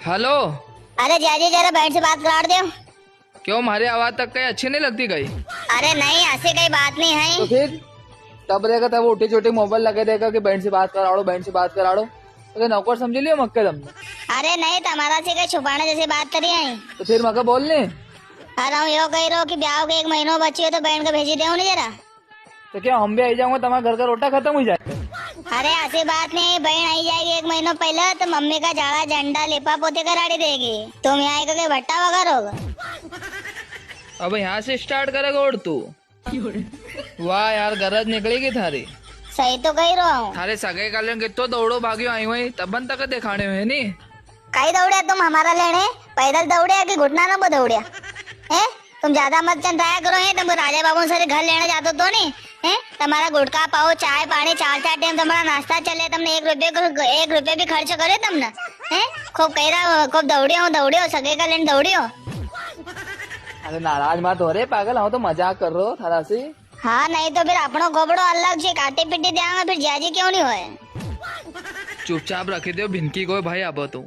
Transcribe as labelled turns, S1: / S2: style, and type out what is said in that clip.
S1: Hello.
S2: अरे जाजी जरा बहन से बात करा दो।
S1: क्यों, हमारी आवाज तक कहीं अच्छी नहीं लगती कहीं?
S2: अरे नहीं, ऐसी कोई बात नहीं है।
S3: तो फिर तब रहेगा तब उठी छोटी मोबाइल लगे देगा कि बहन से बात कराड़ो, बहन से बात कराड़ो। तो नौकर समझ लियो मक्के तुमने।
S2: अरे नहीं, तुम्हारा से कहीं छुपाने जैसे बात करी है।
S3: तो फिर मक्का बोल ले।
S2: अरे हम यो कह रहे हो कि ब्याह के 1 महीनों बची हो तो बहन को भेजी दो नहीं जरा।
S3: तो क्या हम भी आई जाऊंगा, तुम्हारा घर का रोटा खत्म हो जाए।
S2: अरे ऐसी बात नहीं, बहन आई जाएगी 1 महीनों पहले तो मम्मी का झाड़ा झंडा लिपा पोते कराड़ी देगी। तुम यहाँ के भट्टा वगैरह होगा।
S1: अब यहाँ से स्टार्ट करेगा और तू? वाह यार, गरज निकलेगी थारी।
S2: सही तो कह रहा हूँ।
S1: थारे सगे काले कितो दौड़ो भाग्यो आई हुई तबन तक दिखाने हुए नी।
S2: कहीं दौड़े तुम हमारा लेने? पैदल दौड़े कि घुटना ना दौड़े है? तुम ज्यादा मत चंदाया करो। है तुम राजा बाबू से घर लेने जाते तो नहीं है? तुम्हारा गुटखा पाओ, चाय पानी 4-4 टाइम तुम्हारा नाश्ता चले। तुमने 1 रुपये भी खर्च करे तुमने है? खूब कह रहा खूब दौड़े हो सगे का लेने दौड़े हो।
S3: अरे नाराज मत हो रे पागल, हम तो मजाक कर रहे हो थारा से।
S2: हाँ नहीं तो फिर अपनो गोबड़ो अलग से काटे पीटे देंगे, फिर जाजी क्यों नहीं होए।
S1: चुपचाप रखी दो भिनकी को भाई अब तू।